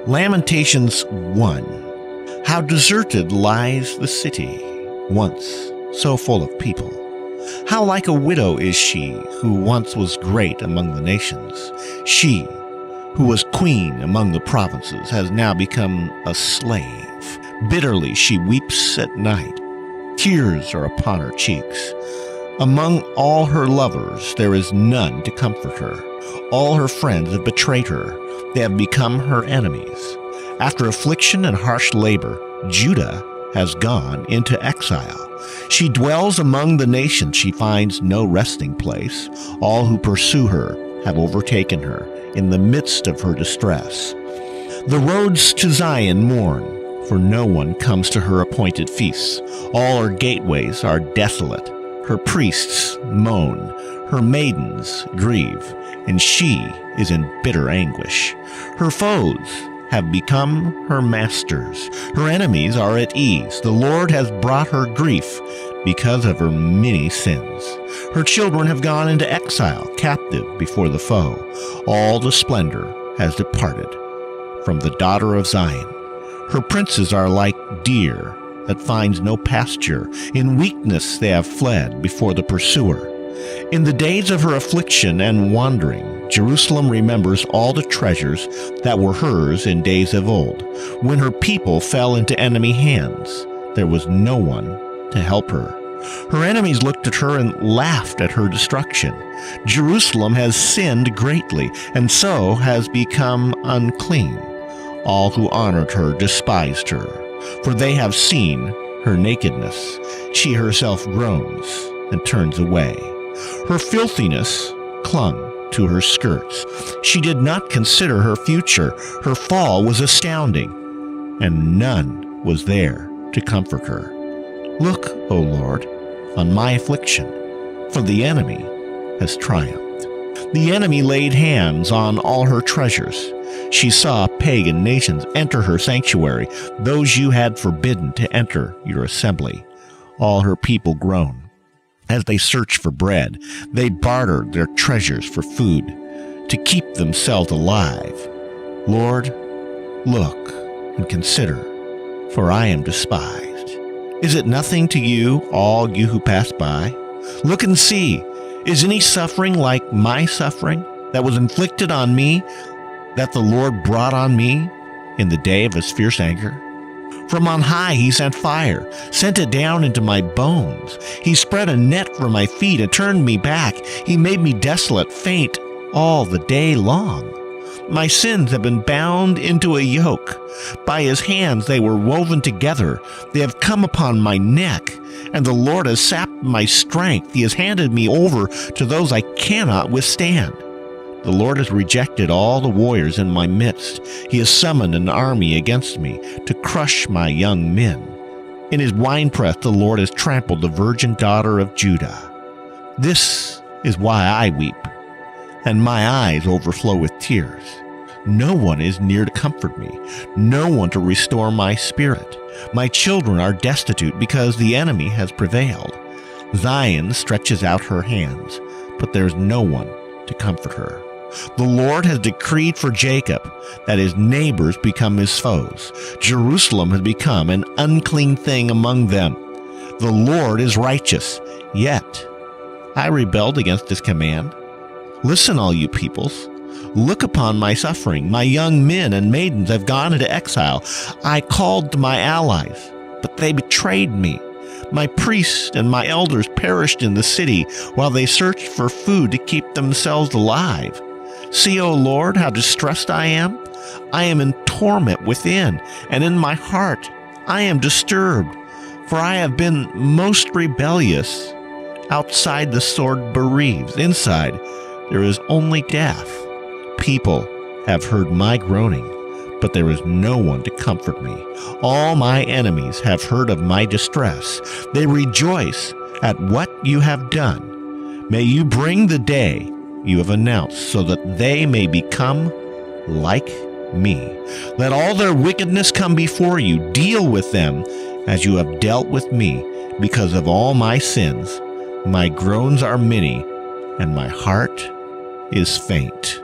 Lamentations 1. How deserted lies the city, once so full of people. How like a widow is she, who once was great among the nations. She, who was queen among the provinces, has now become a slave. Bitterly she weeps at night. Tears are upon her cheeks. Among all her lovers there is none to comfort her. All her friends have betrayed her. They have become her enemies. After affliction and harsh labor, Judah has gone into exile. She dwells among the nations. She finds no resting place. All who pursue her have overtaken her in the midst of her distress. The roads to Zion mourn, for no one comes to her appointed feasts. All her gateways are desolate. Her priests moan, her maidens grieve, and she is in bitter anguish. Her foes have become her masters. Her enemies are at ease. The Lord has brought her grief because of her many sins. Her children have gone into exile, captive before the foe. All the splendor has departed from the daughter of Zion. Her princes are like deer that finds no pasture. In weakness they have fled before the pursuer. In the days of her affliction and wandering, Jerusalem remembers all the treasures that were hers in days of old. When her people fell into enemy hands, there was no one to help her. Her enemies looked at her and laughed at her destruction. Jerusalem has sinned greatly, and so has become unclean. All who honored her despised her, for they have seen her nakedness. She herself groans and turns away. Her filthiness clung to her skirts. She did not consider her future. Her fall was astounding, and none was there to comfort her. Look, O Lord, on my affliction, for the enemy has triumphed. The enemy laid hands on all her treasures. She saw pagan nations enter her sanctuary, those you had forbidden to enter your assembly. All her people groan. As they search for bread, they bartered their treasures for food to keep themselves alive. Lord, look and consider, for I am despised. Is it nothing to you, all you who pass by? Look and see. Is any suffering like my suffering that was inflicted on me, that the Lord brought on me in the day of his fierce anger? From on high he sent fire, sent it down into my bones. He spread a net for my feet and turned me back. He made me desolate, faint all the day long. My sins have been bound into a yoke. By his hands they were woven together. They have come upon my neck, and the Lord has sapped my strength. He has handed me over to those I cannot withstand. The Lord has rejected all the warriors in my midst. He has summoned an army against me to crush my young men. In his winepress the Lord has trampled the virgin daughter of Judah. This is why I weep, and my eyes overflow with tears. No one is near to comfort me, no one to restore my spirit. My children are destitute because the enemy has prevailed. Zion stretches out her hands, but there is no one to comfort her. The Lord has decreed for Jacob that his neighbors become his foes. Jerusalem has become an unclean thing among them. The Lord is righteous, yet I rebelled against his command. Listen, all you peoples. Look upon my suffering. My young men and maidens have gone into exile. I called to my allies, but they betrayed me. My priests and my elders perished in the city while they searched for food to keep themselves alive. See, O Lord, how distressed I am. I am in torment within, and in my heart I am disturbed, for I have been most rebellious. Outside the sword bereaves, inside there is only death. People have heard my groaning, but there is no one to comfort me. All my enemies have heard of my distress. They rejoice at what you have done. May you bring the day you have announced, so that they may become like me. Let all their wickedness come before you. Deal with them as you have dealt with me. Because of all my sins, my groans are many, and my heart is faint.